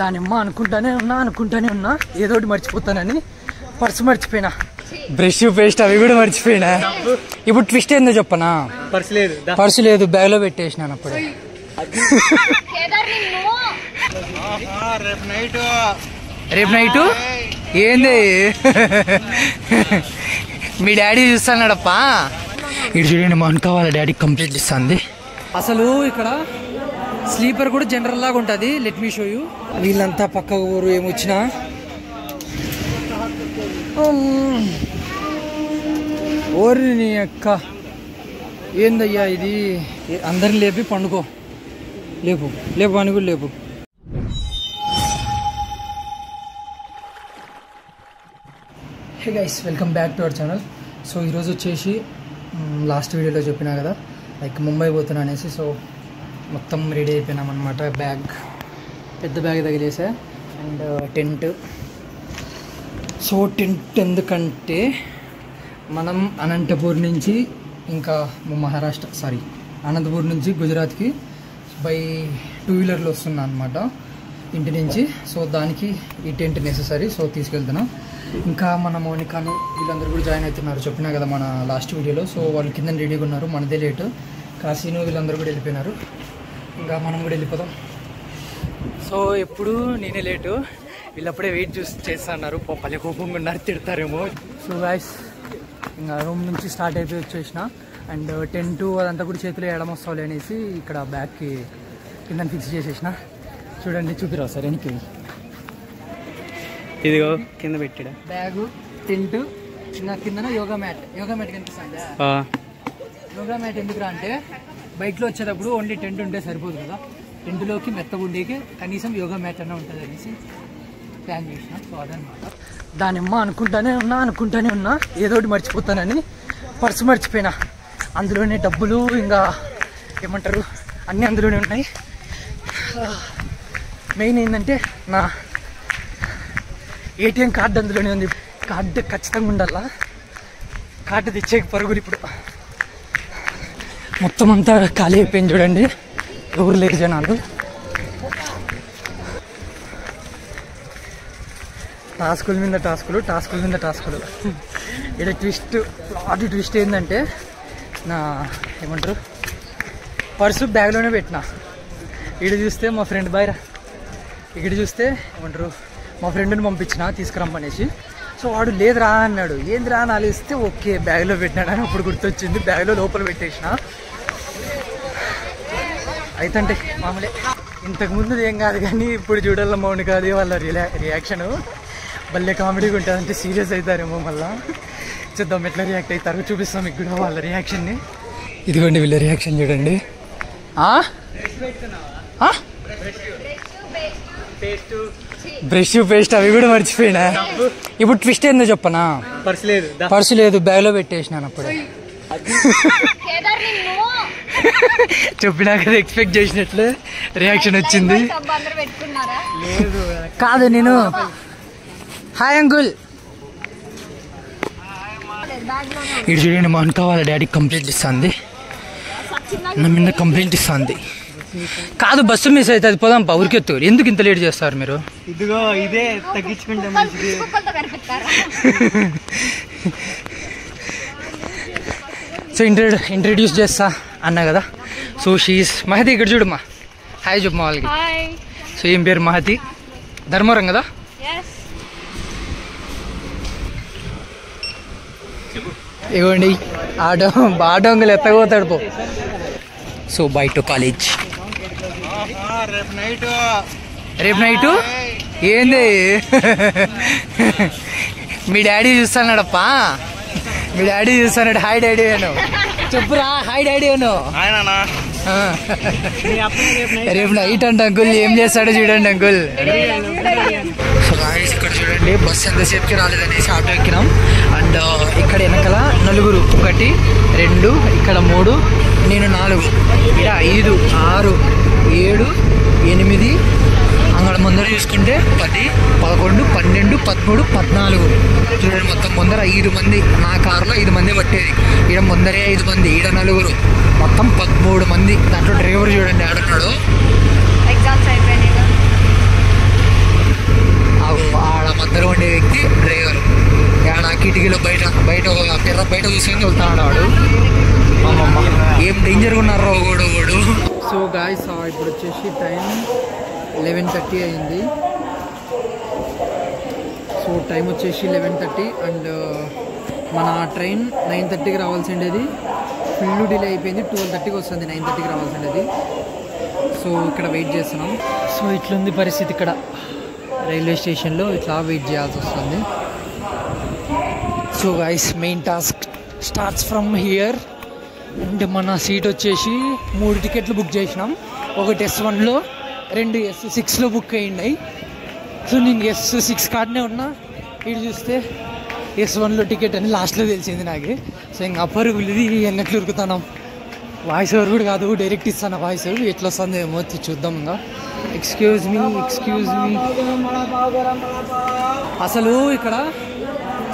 దానిమ్మ అనుకుంటానే ఉన్నా ఏదోటి మర్చిపోతానని పర్సు మర్చిపోయినా, బ్రష్ పేస్ట్ అవి కూడా మర్చిపోయినా. ఇప్పుడు ట్విస్ట్ ఏందో చెప్పనా, పర్సు లేదు బ్యాగ్ లో పెట్టేసినాను అప్పుడు. రేపు నైట్ ఏంది మీ డాడీ చూస్తున్నాడప్పా. ఇటు చూడండి మౌనిక వాళ్ళ డాడీ కంప్లీట్ ఇస్తుంది. అసలు ఇక్కడ స్లీపర్ కూడా జనరల్ లాగా ఉంటుంది. Let me show you. వీళ్ళంతా పక్క ఊరు ఏమొచ్చినా ఓరి నీ అక్క ఏందయ్యా ఇది. అందరిని లేపి పండుకో, లేపు లేపు అని కూడా లేపు. Hey guys, welcome back to our channel. So ఈరోజు వచ్చేసి లాస్ట్ వీడియోలో చెప్పినా కదా లైక్ ముంబై పోతున్నా అనేసి. సో మొత్తం రెడీ అయిపోయినాం అనమాట. బ్యాగ్ పెద్ద బ్యాగ్ తగిలేసా అండ్ టెంట్. సో టెంట్ ఎందుకంటే మనం అనంతపూర్ నుంచి ఇంకా అనంతపూర్ నుంచి గుజరాత్కి బై 2 వీలర్లో వస్తున్నా అనమాట ఇంటి నుంచి. సో దానికి ఈ టెంట్ నెససరీ. సో తీసుకెళ్తున్నా. ఇంకా మన మౌనికాను వీళ్ళందరూ కూడా జాయిన్ అవుతున్నారు, చెప్పినా కదా మన లాస్ట్ వీడియోలో. సో వాళ్ళు కింద రెడీగా ఉన్నారు, మనదే లేటు. కాశీను వీళ్ళందరూ కూడా వెళ్ళిపోయినారు, ఇంకా మనం కూడా వెళ్ళిపోదాం. సో ఎప్పుడు నేనే లేటు, వీళ్ళప్పుడే వెయిట్ చేస్తా అన్నారు. పల్లె కోపంగా ఉన్నారు, తిడతారేమో. సో గాయ్స్ ఇంకా రూమ్ నుంచి స్టార్ట్ అయిపోయి వచ్చేసిన. అండ్ టెంట్ అదంతా కూడా చేతిలో ఎడమొస్తావులే అనేసి ఇక్కడ బ్యాగ్కి కింద ఫిక్స్ చేసేసిన. చూడండి, చూపిరావు సార్ వెనక్కి. ఇదిగో కింద పెట్టాడు బ్యాగు, టెంట్, ఇంకా కింద యోగా మ్యాట్ కనిపిస్తుంది. యోగా మ్యాట్ ఎందుకురా అంటే బైక్లో వచ్చేటప్పుడు ఓన్లీ టెంట్ ఉంటే సరిపోదు కదా, టెంట్లోకి మెత్తగా ఉండేకి కనీసం యోగా మ్యాట్ అన్న ఉంటుంది అనేసి ప్లాన్ చేసిన. సో అదనమాట. దానిమ్మ అనుకుంటానే ఉన్నా ఏదోటి మర్చిపోతానని పర్సు మర్చిపోయినా. అందులోనే డబ్బులు ఇంకా ఏమంటారు అన్నీ అందులోనే ఉన్నాయి. మెయిన్ ఏంటంటే నా ఏటీఎం కార్డు అందులోనే ఉంది. కార్డు ఖచ్చితంగా ఉండాలా. కార్డు తెచ్చేకి పరుగులు. ఇప్పుడు మొత్తం అంతా ఖాళీ అయిపోయింది చూడండి, ఎవరు లేరు జనాలు. టాస్కుల మీద టాస్కులు. ఇక్కడ ట్విస్ట్ ఏంటంటే నా ఏమంటారు పర్సు బ్యాగ్లోనే పెట్టినా. ఇక్కడ చూస్తే మా ఫ్రెండ్ బాయ్రా, ఇక్కడ చూస్తే ఏమంటారు మా ఫ్రెండ్ని పంపించిన తీసుకురమ్మనేసి. సో వాడు లేదురా అన్నాడు. ఏందిరా అని ఆలోచిస్తే ఓకే బ్యాగ్లో పెట్టినాడు అని అప్పుడు గుర్తొచ్చింది. బ్యాగ్లో లోపల పెట్టేసిన. అయితే మామూలే, ఇంతకుముందు ఏం కాదు కానీ ఇప్పుడు చూడాల మౌని కాదు వాళ్ళ రియాక్షను భలే కామెడీగా ఉంటుంది. అంటే సీరియస్ అవుతారేమో, మళ్ళీ చూద్దాం ఎట్లా రియాక్ట్ అవుతారో చూపిస్తాం మీకు కూడా వాళ్ళ రియాక్షన్ని. ఇదిగోండి వీళ్ళ రియాక్షన్ చూడండి. బ్రష్ పేస్ట్ అవి కూడా మర్చిపోయినా. ఇప్పుడు ట్విస్ట్ ఏందో చెప్పనా, పర్సు లేదు బ్యాగ్ లో పెట్టేసినాను అప్పుడే. చెప్పినా కదా ఎక్స్పెక్ట్ చేసినట్లే రియాక్షన్ వచ్చింది. కాదు నేను హాయ్ అంకుల్. ఇటు చూడండి మౌనిక వాళ్ళ డాడీ కంప్లైంట్ ఇస్తుంది, నా మీద కంప్లైంట్ ఇస్తుంది. కాదు బస్సు మిస్ అవుతుంది, పోదాం ఊరికెత్తు. ఎందుకు ఇంత లేట్ చేస్తారు మీరు? ఇదిగో ఇదే తగ్గించుకుంటే సో ఇంట్రడ్యూస్ చేస్తా అన్నా కదా. So she's Mahathi. ఇక్కడ చూడమ్మా, హాయ్ చెప్పు మా వాళ్ళకి. సో ఏం పేరు? మహతి. ధర్మవరం కదా. ఇవ్వండి ఆటోంగులు ఎత్తకపోతాడు పో. So by to college. రేపు నైట్ ఏంది మీ డాడీ చూస్తున్నాడప్పా, మీ డాడీ చూస్తున్నాడు. హాయ్ డాడీ అను చెప్పురా, హాయ్ డాడీ అను. రేపు నైట్ అంట అంకుల్, ఏం చేస్తాడో చూడండి అంకుల్. ఇక్కడ చూడండి బస్సు ఎంతసేపుకి రాలేదనేసి ఆటో ఎక్కినాం. అండ్ ఇక్కడ వెనకాల 4, 1, 2, ఇక్కడ 3, నేను 4, ఇక్కడ 5, 6, 7, 8, అక్కడ ముందర చూసుకుంటే 10, 11, 12, 13, 14 చూడండి. మొత్తం ముందర 5 మంది. నా కారులో 5 మంది పట్టేది. ఈడ ముందరే 5 మంది, ఈడ 4, మొత్తం 13 మంది. దాంట్లో డ్రైవర్ చూడండి ఆడున్నాడు. ఎగ్జామ్స్ అయిపోయినాయి. కిటికీలో బయట బయట చూసుకొని వెళ్తాడు వాడు. అమ్మమ్మ ఏం డేంజర్గా ఉన్నారు ఓడు. సో గాయ్స్ ఇప్పుడు వచ్చేసి టైం 11:30 అయింది. సో టైం వచ్చేసి 11:30 అండ్ మన ట్రైన్ 9:30కి రావాల్సి ఉండేది. ఫుల్ డిలే అయిపోయింది. 12:30కి వస్తుంది. 9:30కి రావాల్సి ఉండేది. సో ఇక్కడ వెయిట్ చేస్తున్నాం. సో ఇట్లుంది పరిస్థితి ఇక్కడ రైల్వే స్టేషన్లో. ఇట్లా వెయిట్ చేయాల్సి వస్తుంది. So guys main task starts from here. And మన సీట్ వచ్చేసి 3 టికెట్లు బుక్ చేసినాం. ఒకటి S1లో, 2 S6లో బుక్ అయ్యింది. సో నేను S6 కార్డ్నే ఉన్నా. ఇటు చూస్తే S1లో టికెట్ అని లాస్ట్లో తెలిసింది నాకు. సో ఇంకా పరుగులు ఎన్నట్లు ఉరుకుతున్నాం. వాయిస్ ఓవర్ కూడా కాదు, డైరెక్ట్ ఇస్తాను వాయిస్. ఎట్లా వస్తుంది ఏమో చూద్దాం. ఇంకా ఎక్స్క్యూజ్ మీ. అసలు ఇక్కడ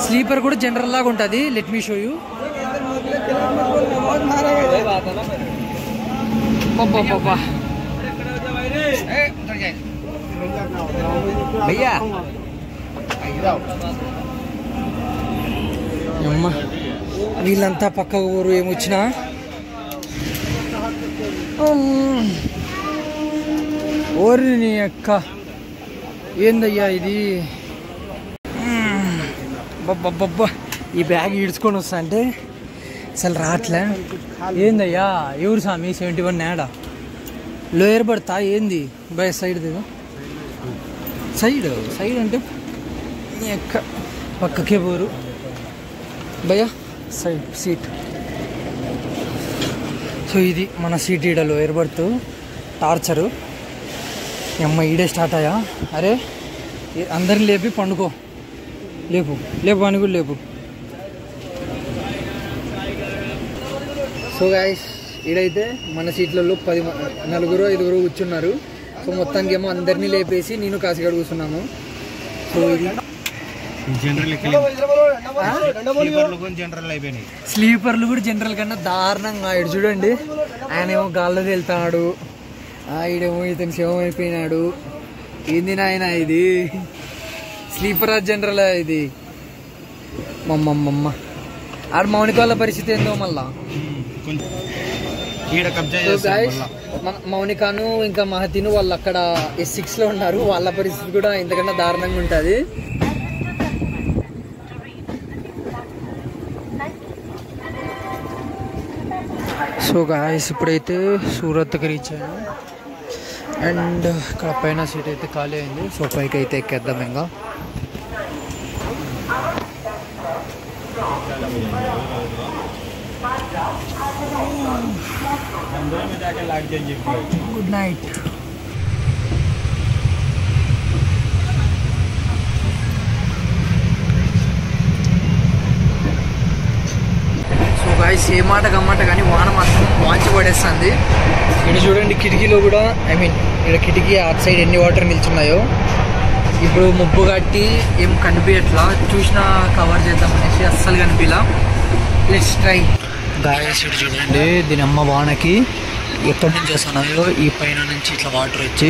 స్లీపర్ కూడా జనరల్ లాగా ఉంటుంది. Let me show you. భయ్యా అమ్మ వీళ్ళంతా పక్క ఊరు ఏమొచ్చినా ఓరి నీ అక్క ఏందయ్యా ఇది. బబ్బా ఈ బ్యాగ్ ఈడ్చుకొని వస్తా అంటే అసలు రావట్లే. ఏందయ్యా ఎవరు స్వామి 71 నేడా లోయర్ పడతా ఏంది బై సైడ్ దిగా. సైడ్ అంటే నీ అక్క పక్కకే పోరు భయ్యా సైడ్ సీట్. సో ఇది మన సీట్. ఈడ లోయర్ బర్త్ టార్చరు. అమ్మ ఈడే స్టార్ట్ అయ్యా. అరే అందరిని లేపి పండుకో. లేపు అని కూడా లేపు. సో గాయస్ ఈడైతే మన సీట్లలో 4-5 కూర్చున్నారు. సో మొత్తానికి ఏమో అందరినీ లేపేసి నేను కాసిగాడ కూర్చున్నాము. సో ఇది స్లీపర్లు కూడా జనరల్ కన్నా దారుణంగా. ఇటు చూడండి, ఆయన ఏమో గాల్లో వెళ్తాడు, ఈడేమో ఇతను శవం అయిపోయినాడు. ఏంది నాయన ఇది స్లీపరా జనరల్ ఇది. మమ్మమ్మ ఆడ మౌనిక వాళ్ళ పరిస్థితి ఏందో మళ్ళా. మౌనికాను ఇంకా మహతిను వాళ్ళు అక్కడ S6లో ఉన్నారు. వాళ్ళ పరిస్థితి కూడా ఇంతకన్నా దారుణంగా ఉంటుంది. సో గాయస్ ఇప్పుడైతే సూరత్కి రీచ్ అయ్యాను. అండ్ ఇక్కడ పైన సీట్ అయితే ఖాళీ అయింది. సో పైకి అయితే ఎక్కేద్దాం. ఇంకా గుడ్ నైట్. సో గాయస్ ఏ మాట గమ్మాట కానీ వాన మాత్రం వాంచి పడేస్తుంది. ఇక్కడ చూడండి కిటికీలో కూడా ఇక్కడ కిటికీ అటు సైడ్ ఎన్ని వాటర్ నిల్చున్నాయో. ఇప్పుడు ముబ్బు కట్టి ఏం కనిపించట్లా. చూసినా కవర్ చేద్దాం అనేసి అస్సలు కనిపించలా. Let's try. గాయస్ ఇటు చూడండి దీని అమ్మ వానకి ఎక్కడి నుంచి వస్తున్నాయో ఈ పైన నుంచి ఇట్లా వాటర్ వచ్చి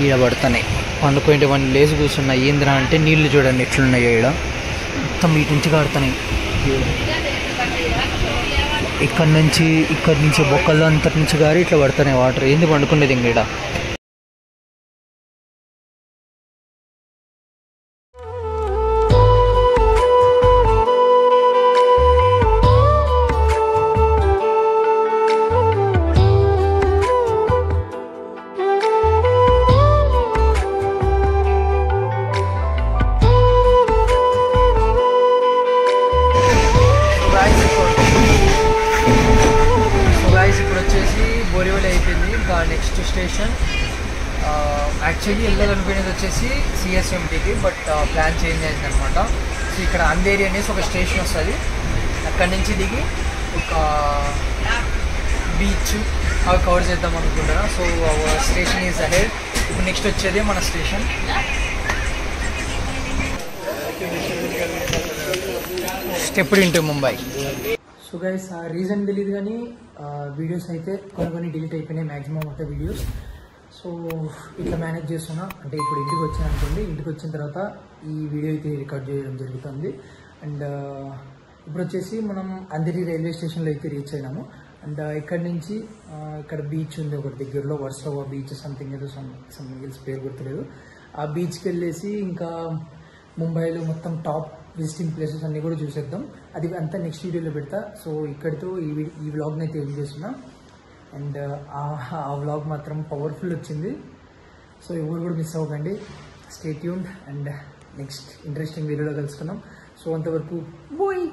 ఈడ పడుతున్నాయి. పండుకుంటే వన్ లేసి కూర్చున్నాయి. ఏంద్రా అంటే నీళ్లు చూడండి ఎట్లున్నాయో. ఈడ మొత్తం వీటి నుంచి కాడుతున్నాయి. ఇక్కడి నుంచి బొక్కల్లో అంతటి నుంచి గారి ఇట్లా పడుతున్నాయి వాటర్. ఏంది పండుకునేది ఇంక ఈడ. బోరివలి అయిపోయింది. ఇంకా నెక్స్ట్ స్టేషన్ యాక్చువల్లీ వెళ్ళాలనుకునేది వచ్చేసి CSMTకి, బట్ ప్లాన్ చేంజ్ అయిందనమాట. సో ఇక్కడ అంధేరి అనేసి ఒక స్టేషన్ వస్తుంది. అక్కడి నుంచి దిగి ఒక బీచ్ అవి కవర్ చేద్దాం అనుకుంటున్నా. So station is ahead. ఇప్పుడు నెక్స్ట్ వచ్చేది మన station. Stepped into Mumbai. So guys reason తెలియదు కానీ వీడియోస్ అయితే కొన్ని డిలీట్ అయిపోయినాయి maximum of the videos. So ఇట్లా మేనేజ్ చేస్తున్నా. అంటే ఇప్పుడు ఇంటికి వచ్చాను అనుకోండి, ఇంటికి వచ్చిన తర్వాత ఈ వీడియో అయితే రికార్డ్ చేయడం జరుగుతుంది. అండ్ ఇప్పుడు వచ్చేసి మనం అంధేరి రైల్వే స్టేషన్లో అయితే రీచ్ అయినాము. అండ్ ఇక్కడ నుంచి ఇక్కడ బీచ్ ఉంది ఒకటి దగ్గరలో, వర్సోవా బీచ్ సంథింగ్ ఏదో సంథింగ్ ఎల్స్ పేరు గుర్తులేదు. ఆ బీచ్కి వెళ్ళేసి ఇంకా ముంబైలో మొత్తం టాప్ విజిటింగ్ ప్లేసెస్ అన్నీ కూడా చూసేద్దాం. అది అంతా నెక్స్ట్ వీడియోలో పెడతా. సో ఇక్కడితో ఈ వ్లాగ్ని అయితే ఏం చేస్తున్నా. అండ్ ఆ వ్లాగ్ మాత్రం పవర్ఫుల్ వచ్చింది. సో ఎవరు కూడా మిస్ అవ్వకండి. Stay tuned and next interesting వీడియోలో కలుసుకుందాం. సో అంతవరకు బాయ్.